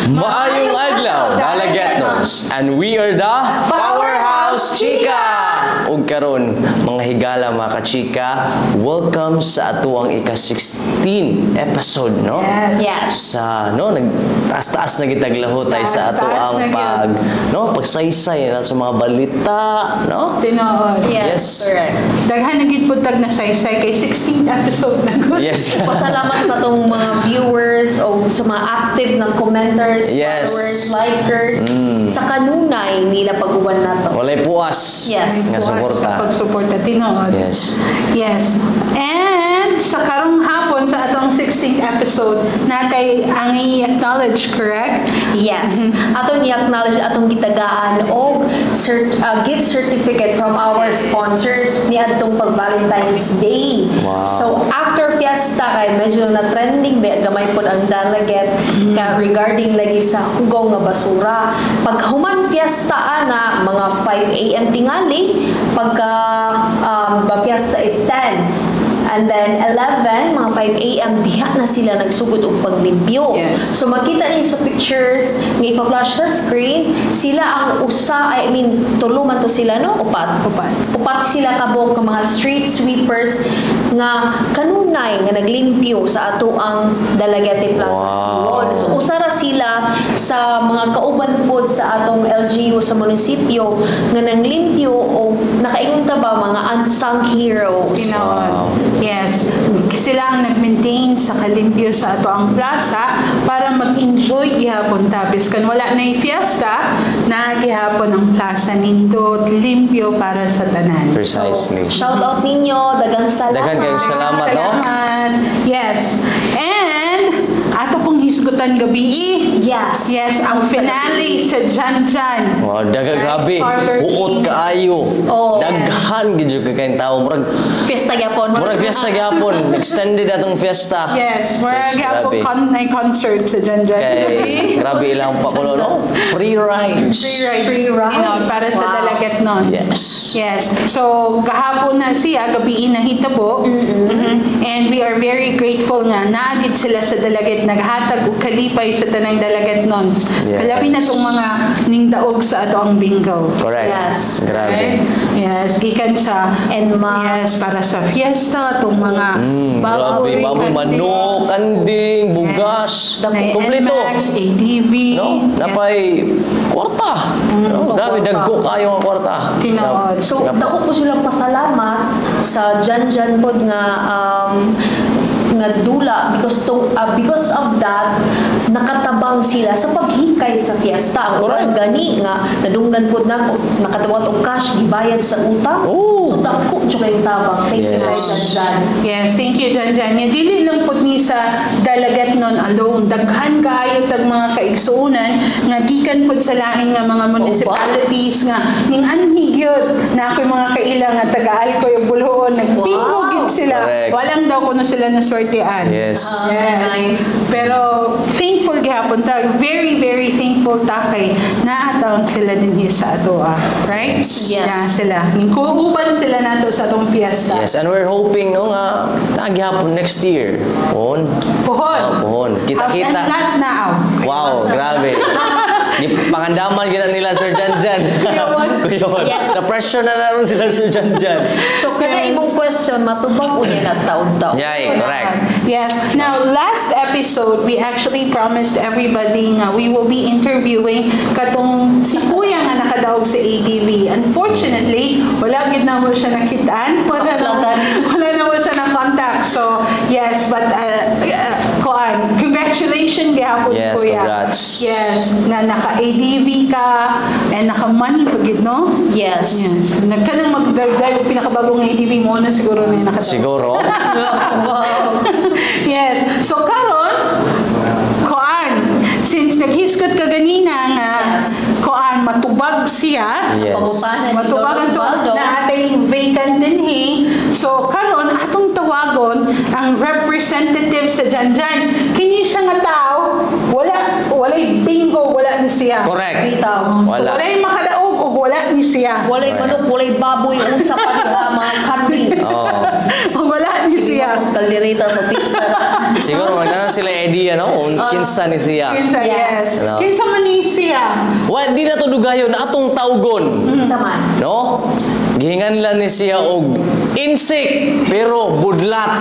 Maayong adlaw, Dalagetnos, and we are the Powerhouse Chika! Ug karon mga higala mga kachika, welcome sa atuang ika-16 episode, no? Yes. Sa nagtaas-taas na gitaglahot ay sa atuang pagsaysay na sa mga balita, no? Tinood. Yes, correct. Daghan na gid pud tag na saysay kay 16th episode na gud. Yes. Pasalamat sa tong mga viewers o sa mga active na commenters, Yes. followers, likers, sa kanunay nila pag-uwan nato. Walay puas. Yes. Nga Sa suporta. pagsuporta tinood. Yes. Yes. And sa karong hapon sa atong 16th episode natay ang i-acknowledge, correct? Yes. Atong i-acknowledge atong gitagaan og gift certificate from our sponsors ni atong pag Valentine's Day. Wow. So after fiesta kay medyo na trending gamay pod ang Dalaget regarding lagi sa hugaw nga basura. Pag human fiesta ana mga 5 AM tingali, pagka fiesta is 10. And then 11, mga 5 AM, diha na sila nagsugod og paglimpyo. Yes. So makita niyo sa pictures, nga ipa-flash sa screen, sila ang tulo man to sila, no? Upat. Upat sila kabog ka mga street sweepers nga kanunay nga naglimpyo sa ato ang Dalagete Plaza Siwon. So usara sila sa mga kauban pod sa atong LGU sa munisipyo nga nanglimpyo o nakaingon ta ba mga unsung heroes. Tinood. Yes. Sila ang nag-maintain sa kalimpyo sa ato ang plaza para mag-enjoy gihapon tapos kan wala na fiesta na gihapon ang plaza nindot limpyo para sa tanan. Precisely. Shout out ninyo, dagang salamat. Daghang kayong salamat, no? Salamat. Yes. And ato pong hisgutan gabi. Yes. Yes, ang finale sa Janjan. Wow, grabe. Parlor Huot kaayo. Oh. Daghan gid yung kakain tao. Fiesta gyapon. Murag fiesta gyapon. Extended atong fiesta. Yes, Yes, gihapon grabe. may concert sa Janjan. Kay grabe ilang pakulo, no? Free rides. Free rides. You know, para sa Wow. Dalagetnon. Yes. Yes. So, gahapon na siya, gabi na hitabo. And we are very grateful nga naagit sila sa Dalaget, naghatag og kalipay sa tanang Dalagetnons. Yes. Kalabi na tong mga ningdaog sa ato ang bingo. Correct. Yes. Grabe. Yes, gikan sa And yes, para sa fiesta, itong mga Grabe. Baboy manok, kanding, bugas. Kompleto. NMAX, ADV. No? Napay kwarta. No? Grabe, dagko kayo ang kwarta. Tinood. So, dako po silang pasalamat sa Janjan pod nga dula because of that nakatabang sila sa paghikay sa fiesta. Ang Correct. gani nga nadunggan pod na nakatawat og cash gibayad sa utang. Oh. So dako jud kay tabang. Thank you kay Yes. Janjan. Yes, thank you, Janjan. Dili lang po ni sa Dalagetnon alone. Daghan kaayo tag mga kaigsuonan nga gikan po sa lain nga mga municipalities nga ning anhi gyud na ako'y mga kaila nga taga-al ko yung bulhoon nagbingo gyud sila. Correct. Walang daw kuno sila na swertean. Yes. Yes. Nice. Pero thankful gihapon ta. Very, very thankful ta kay naataon sila din sa ato. Right? Yes. Yeah, sila. Kuuban sila nato sa atong fiesta. Yes, and we're hoping no nga nagyapon next year. Pohon. Pohon. Pohon. House and Kita-kita. lot now. Wow, grabe. Pangandaman gina nila Sir Janjan. Kuyon. Yes. Na-pressure na naroon sila Sir Janjan. So kada imong question matubag unya na taon-taon. Yay, correct. Yes. Now, last episode, we actually promised everybody nga we will be interviewing katong si Kuya nga nakadaog sa ATV. Unfortunately, wala gid na mo siya nakitaan. Wala na mo siya na-contact. So, yes, but congratulations gihapon, Yes, Kuya. congrats. Yes, na naka-ATV ka and naka-money pagid, no? Yes. Yes. Nagkanang mag-drive pinakabagong ATV mo na siguro na yung nakadaog. Siguro. Wow. Yes. So karon, since naghiskot ka ganina nga matubag siya. Yes. Pagutanan ni Matubag Don ang Osvaldo. na atay vacant din So karon atong tawagon ang representative sa Janjan. Kini siya nga tao, walay bingo, wala ni siya. Correct. Bitaw. So Wala. walay makadaog o wala ni siya. Walay manok, walay baboy, unsa pa mga kandi. Oh. Wala ni siya. Mas kaldereta, magpista. Siguro magdana sila idea, no? Kung kinsa ni siya. Kinsa, Yes. yes. Ano? Kinsa man ni siya. Wa, di na to dugayon na atong taugon. Isa man. No? Gihingan nila ni siya og insect, pero budlat.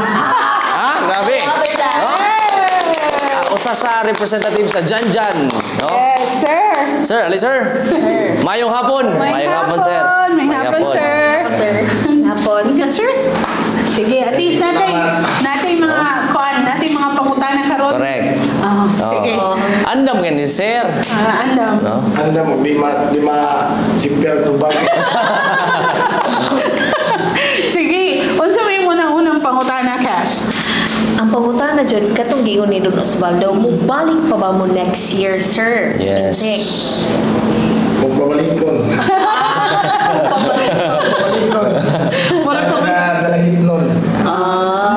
Ha? Grabe. Grabe na. No? Usa sa representative sa Janjan. No? Yes, sir. Sir, ali sir. Mayong hapon. Mayong hapon, sir. May hapon, sir. Sir, hapon. Good, sir. Sige, at least natin mga mga pangutana karon. Correct. Sige. Andam nga ni sir. Andam. No? Anda mo, di ma simper tubag. Sige, unsa may unang pangutana, Cass? Ang pangutana dyan, katong giingon ni Don Osvaldo, mubalik pa ba mo next year, sir? Yes. Insect. Kung babalikon. Babalikon. Sa mga dalagit nun.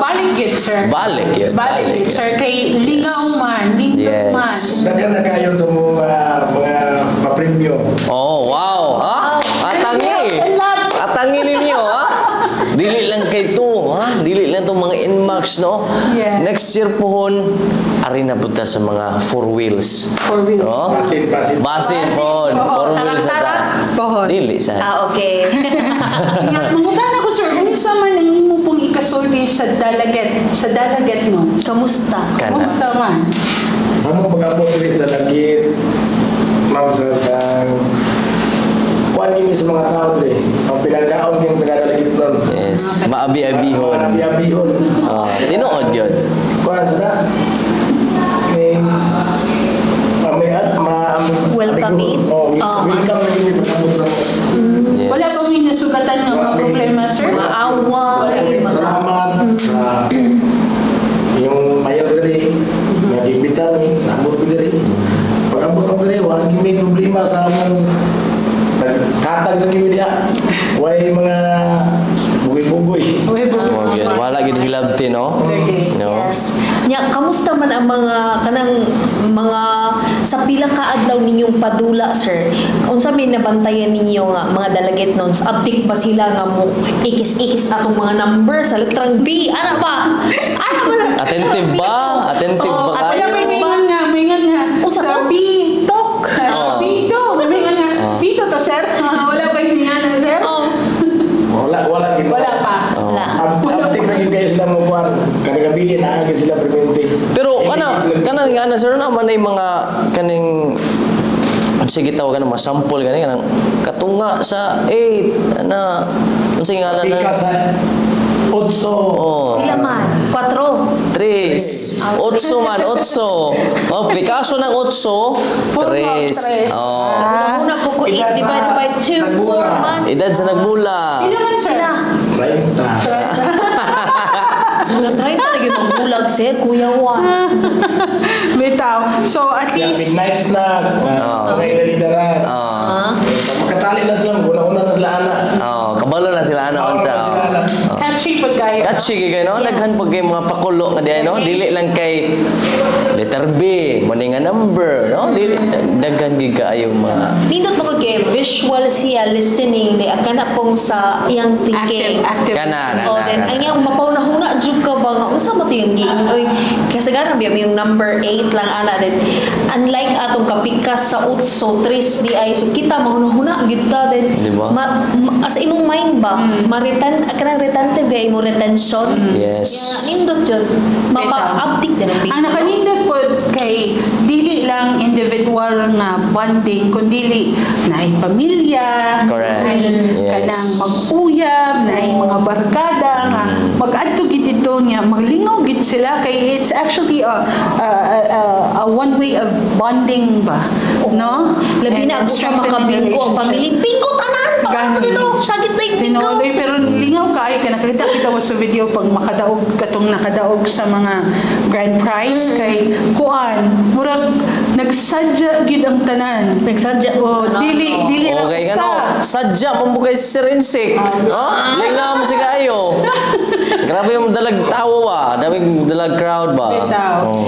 Balik it, sir. Balik yun. Balik it, sir. Kay lingaw man, dito Yes. man. Dagan na kayo itong mga mapremyo. Oh, wow. Ha? Atangi. Yes, and love. Atangi ninyo, ha? Dili lang kay to, ha? Dili lang itong mga inmax, no? Yes. Next year pohon, ari na punta sa mga four wheels. Four wheels. No? Basin. Basin pohon. Pohon. Four wheels na ta. Tarang-tarang. Pohon. Dili sa. Okay. Mangutana ko, sir, kung sa man ang imo pong ikasulti sa dalagat no? Kamusta? Kana. Kamusta man? Sa mga pag-abot diri sa dalagit, ma'am sir, kuhan kini sa mga tao diri. Ang pinanggaon yung taga-dalagit nun. Yes. Maabi-abihon. Mga abihon. Tinuod yun. Kuhan sila. Welcoming? Welcome na kini pag-abot ng Yes. Wala pa may nasugatan ng mga problema, sir? Maaway. Salamat sa yung mayor diri nga gimbita mi nabot ko diri. Pag-abot ko diri wala may problema sa among katag na gimi diha. Way mga bugoy-bugoy. Oh, yun. Wala gid hilabti, no? Okay. No. Yes. Nya, kamusta man ang mga sa pila ka adlaw ninyong padula, sir? Unsa may nabantayan ninyo nga mga dalagit noon? Update ba sila nga mo ikis-ikis atong mga numbers sa letrang B? Ano ba? Ano ba? Attentive ba? Attentive ba Wala kayo? may nga Unsa sa to? bitok. Bito. May nga bito to, sir. Wala pa yung nga na, sir? Wala gid. Wala pa. Wala. Update na yung guys lang mo kuan. Kada gabi na sila frequente. Pero kana nga na sir naman ay mga kaning sige tawagan mga sample gani kanang katunga sa 8 na unsa ngalan na Ika sa Otso. Oh. Pila man? 4. 3. 8 man, 8. Oh, Picasso ng 8, 3. Oh. Una po ko 8 divided by 2, 4 man. Edad sa nagbula. Pila man, sir? Sila. 30. Wala 30 lagi magbulag, sir. Kuya Juan. Bitaw. So, at Kaya least, midnight snack. Mga ilalidaran. Ah. Makatali na sila. Una-una na sila ana. Oh, kabalo na sila ana unsa. Oh. catchy pag kayo. Catchy kay no, daghan pag kay mga pakulo nga diay no, dili lang kay letter B, mo nga number, no? Dili daghan gid kaayo mga Nindot mo ko kay visual siya listening ni akana pong sa iyang thinking. Active. kana. Oh, then ang iyang mapaunahuna jud ka ba nga unsa mo to yung game oy kasi garan biya yung number 8 lang ana din unlike atong kapikas sa utso 3 di ay so kita mahunahuna gyud ta din Di ba? as imong mind ba maritan kanang retentive gay mo retention Yes. yeah, nindot jud mapa-update din ang Ang nakanindot po kay dili lang individual nga bonding kundi naay pamilya, Correct. naay Yes. kanang mag-uyab, naay mga barkada nga mag-adto gid dito niya, maglingaw gid sila kay it's actually a one way of bonding ba, no? labi na And ako sa strengthening makabingko ang relationship. family bingo tanan pa Gani. dito sagit na yung bingo Tinood, pero lingaw kaayo ka nakita kita ko sa video pag makadaog katong nakadaog sa mga grand prize kay kuan murag nagsadya gid ang tanan. nagsadya Oh, dili lang Okay usa. kano, sadya mo kay Sir Insik. No? Lingaw mo si kaayo. Grabe yung dalag tao ba? Daming dalag crowd ba?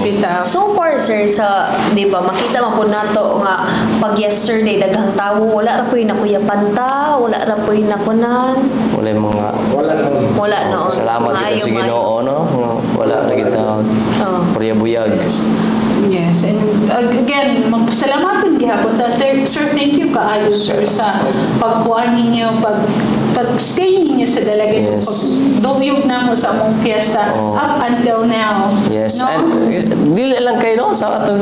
Bitaw. So far, sir, sa, di ba, makita mo po nato nga pag yesterday, daghang tao, wala ra po yung nakuyapan ta, wala ra po yung nakunan. Wala yung mga... Wala nun. Wala noon. Salamat kita sa Ginoo, no? Wala na kita. Puriyabuyag. Yes, and again, magpasalamatan gihapon ta. Sir, thank you kaayo sir sa pagkuha ninyo, pag-stay ninyo sa Dalaget, Yes. pag-duyog na mo sa among fiesta up until now. Yes. No? And dili lang kayo, no? Sa atong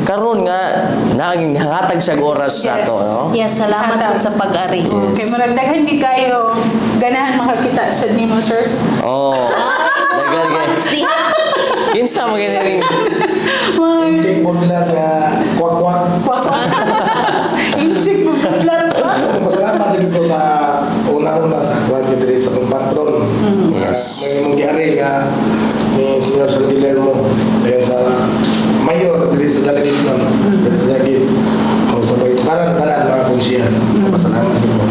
karon nga naging hatag sa oras sa Yes. ato, no? Yes, salamat po sa pag-ari. Yes. Okay, maragdagan di kayo ganahan makakita sa nimo sir. Oh. Dagan. Kinsa mo gani Insik mo nila na kwak-kwak. Insik mo putlat pa. Masalamat sa dito sa una-una sa kuwan kita rin sa itong patron. Yes. May mong giari nga ni Senior Sir Guillermo dahil sa mayor diri sa Dalagit nun. Diri sa Dalagit. O sa tanan mga konsiyan. Masalamat sa ko.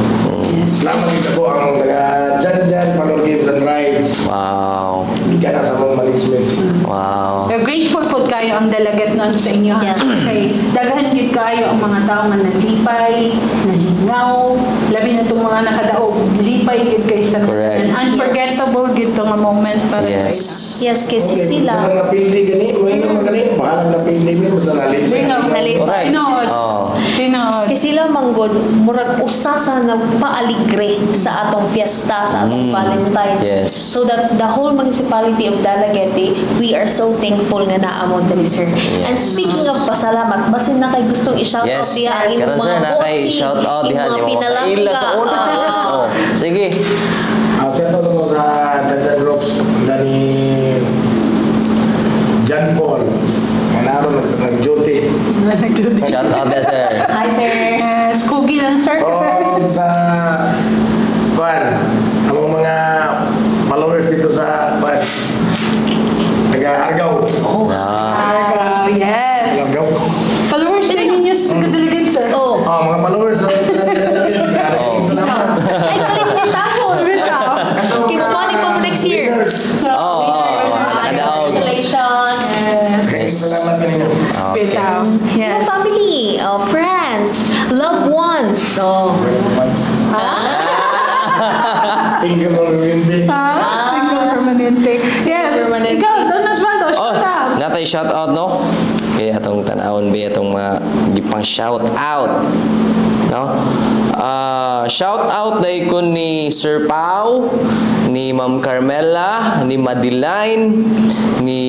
Salamat kita po ang taga-Jan Palor Games and Rides. Wow. Ika na sa mong management. Wow. Grateful po kayo ang Dalaget nun sa inyo. Yes. Kay daghan gid kayo ang mga tao nga nalipay, nalingaw, labi na itong mga nakadaog, lipay gid kay sa Correct. and unforgettable gid to nga moment para sa ila. Yes. Yes, kasi sila. Sa napildi gani, mo ina magani, bahala napildi mo sa nalipay. Nalipay. Correct. Tinood. Oh. Tinood. Kasi sila manggod, murag usa sa nagpaaligre sa atong fiesta, sa atong Valentine's. Yes. So that the whole municipality of Dalaguete, we are so thankful nga naamon diri sir. And speaking of pasalamat, basin na kay gustong i-shout out Yes. diha ang Karon imong sir, mga na kay bossing, shout out diha imong sa mga pinalangga. kaila sa una. Yes. Oh. Sige. Shout out ko sa Jan Groups na ni John Paul. Manaro nag-duty. Shout out there, sir. Hi sir. Skugi lang sir. O sa kuan, among mga followers dito sa kuan. Taga-Argao. Ah. Yes. Argao. Followers sa ninyo sa Dalaget sir. Oh. Mga followers sa salamat. Ay, galing din tapon. Kimabalik pa mo next year. Oh, nakadaog. Congratulations. Yes. Salamat kaninyo. Okay. Bitaw. Your Yes. family, friends, loved ones. So, Single mo hindi. Single permanente. Yes. Permanente. Ikaw, Don Osvaldo, Oh, shout out. natay shout out, no? Kaya atong tanawon ba atong mga gipang shout out. No? Shout out dai ko ni Sir Pau, ni Ma'am Carmela, ni Madeline, ni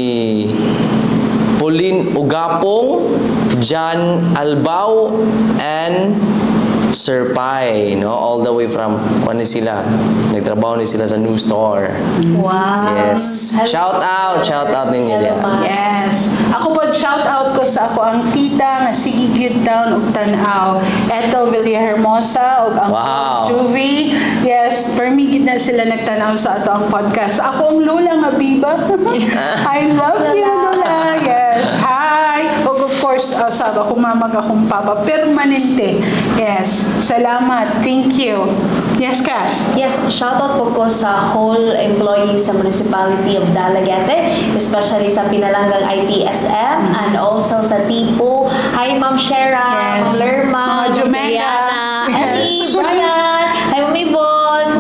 Pauline Ugapong, John Albao, and Sir Pai, no? All the way from, kuan ni sila, nagtrabaho ni sila sa new store. wow. Yes. Shout out ninyo Hello, diya. ma'am. Yes. Ako po, shout out ko sa ako ang tita nga sige gyud town ug tan-aw. Eto Villahermosa ug ang Wow. Juvie. Yes, permi gid na sila nagtanaw sa ato ang podcast. Ako ang Lola nga Biba. I love you, Lola. Yes. Hi. Ug of course, sa ako mamag akong papa permanente. Yes. Salamat. Thank you. Yes, Cass. Yes, shoutout po ko sa whole employees sa Municipality of Dalaguete, especially sa Pinalanggang ITSM and also sa Tipo. Hi, Ma'am Shera, Yes. Ma'am Lerma, Mga Ma'am Jumena. Diana, Yes. Ellie, Brian, hi, Ma'am Yvonne.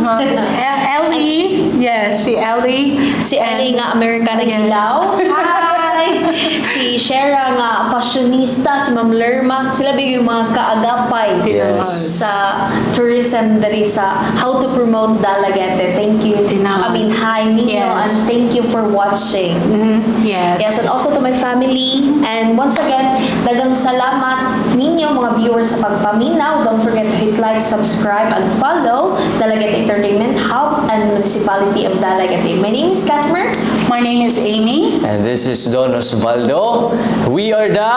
Ellie. Yes, si Ellie. Si Ellie nga Americana Yes. Gilaw. Hi! Si Shera nga fashionista, si Ma'am Lerma. Sila bigay yung mga kaagapay Yes. sa tourism dali sa how to promote Dalaguete. Thank you. Sinama. I mean, hi ninyo Yes. and thank you for watching. Yes. Yes, and also to my family. And once again, dagang salamat ninyo mga viewers sa pagpaminaw. Don't forget to hit like, subscribe, and follow Dalaguete Entertainment Hub and Municipality of Dalaguete. My name is Casmer. My name is Amy. And this is Don Osvaldo. We are the